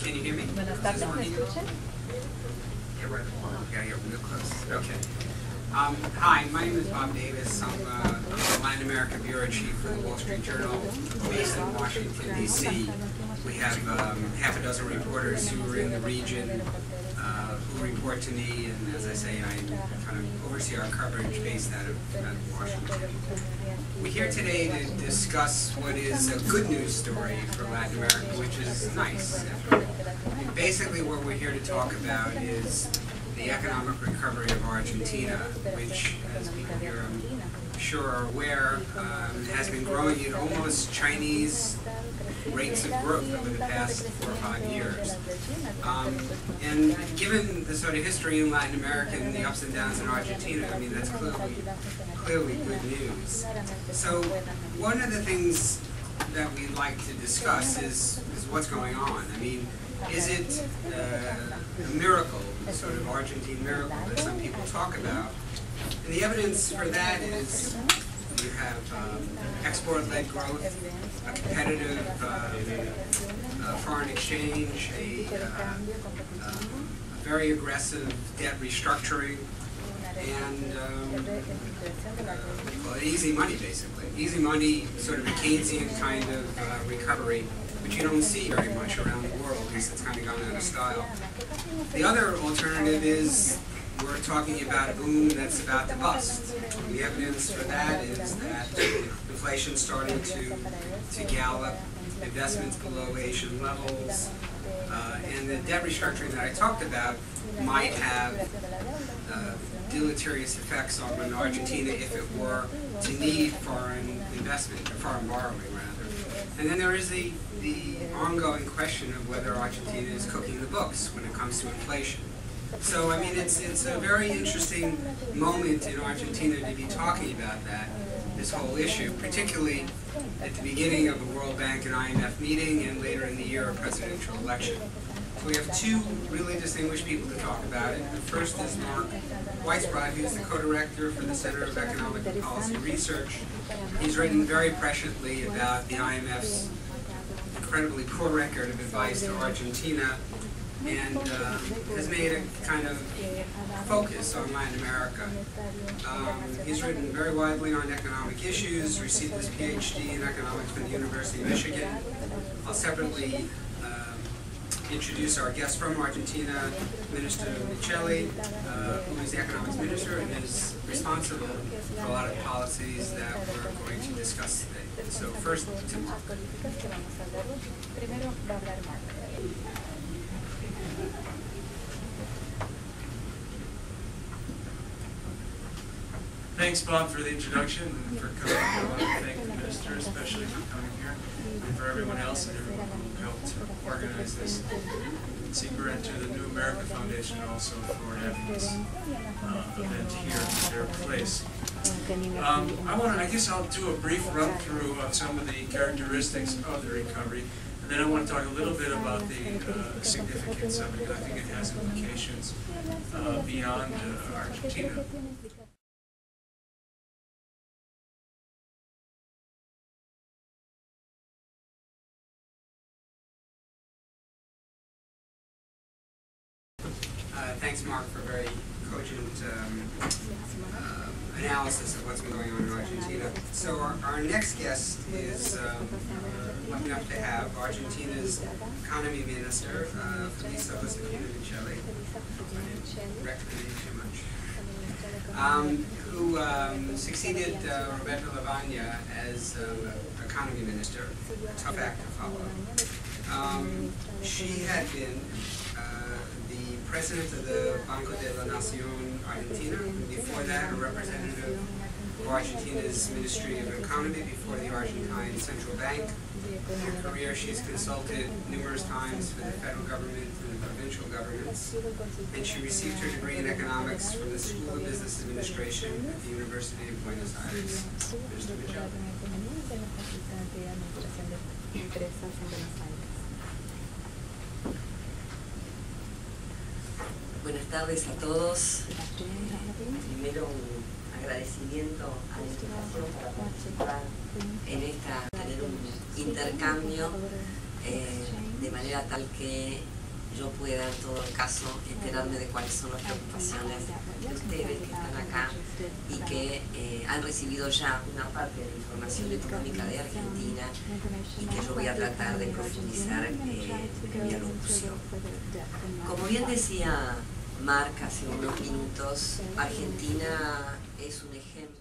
Can you hear me? Buenas tardes, ¿me escuchan? Yeah, right. We gotta get real close. Okay. Hi, my name is Bob Davis. I'm the Latin America Bureau Chief for the Wall Street Journal based in Washington, D.C. We have half a dozen reporters who are in the region who report to me, and as I say, I kind of oversee our coverage based out of Washington. We're here today to discuss what is a good news story for Latin America, which is nice. Basically, what we're here to talk about is the economic recovery of Argentina, which, as people here I'm sure are aware, has been growing at almost Chinese rates of growth over the past 4 or 5 years. And given the sort of history in Latin America and the ups and downs in Argentina, I mean, that's clearly good news. So one of the things that we'd like to discuss is what's going on. I mean, is it a miracle, a sort of Argentine miracle that some people talk about? And the evidence for that is you have export-led growth, a competitive foreign exchange, a very aggressive debt restructuring, and well, easy money, basically. Easy money, sort of a Keynesian kind of recovery, which you don't see very much around the world. At least it's kind of gone out of style. The other alternative is we're talking about a boom that's about to bust. The evidence for that is that inflation's starting to gallop, investments below Asian levels, and the debt restructuring that I talked about might have deleterious effects on Argentina if it were to need foreign investment, or foreign borrowing rather. And then there is the ongoing question of whether Argentina is cooking the books when it comes to inflation. So, I mean, it's a very interesting moment in Argentina to be talking about this whole issue, particularly at the beginning of the World Bank and IMF meeting and later in the year a presidential election. So we have two really distinguished people to talk about it. The first is Mark Weisbrot, who's the co-director for the Center of Economic and Policy Research. He's written very presciently about the IMF's incredibly poor record of advice to Argentina, and has made a kind of focus on Latin America. He's written very widely on economic issues, received his PhD in economics from the University of Michigan. I'll separately introduce our guest from Argentina, Minister Miceli, who is the economics minister and is responsible for a lot of policies that we're going to discuss today. So first, to Mark. Thanks, Bob, for the introduction and for coming. I want to thank the minister, especially for coming here, and for everyone else and everyone who helped organize this. Seeker and to the New America Foundation also for having this event here at their place. I guess I'll do a brief run through of some of the characteristics of the recovery, and then I want to talk a little bit about the significance of it, because I think it has implications beyond Argentina. Thanks, Mark, for a very cogent analysis of what's been going on in Argentina. So our next guest is lucky enough to have Argentina's economy minister, Felisa Josefina Miceli. I didn't wreck the name too much. Who succeeded Roberto Lavagna as economy minister. Tough act to follow. She had been president of the Banco de la Nación Argentina, before that a representative of Argentina's Ministry of Economy before the Argentine Central Bank. In her career she's consulted numerous times for the federal government and the provincial governments, and she received her degree in economics from the School of Business Administration at the University of Buenos Aires. Mr. Miceli. Buenas tardes a todos. Primero un agradecimiento a la invitación para participar en tener un intercambio de manera tal que yo pueda en todo caso enterarme de cuáles son las preocupaciones de ustedes que están acá y que han recibido ya una parte de la información económica de Argentina y que yo voy a tratar de profundizar en mi alocución. Como bien decía Mark hace unos minutos, Argentina es un ejemplo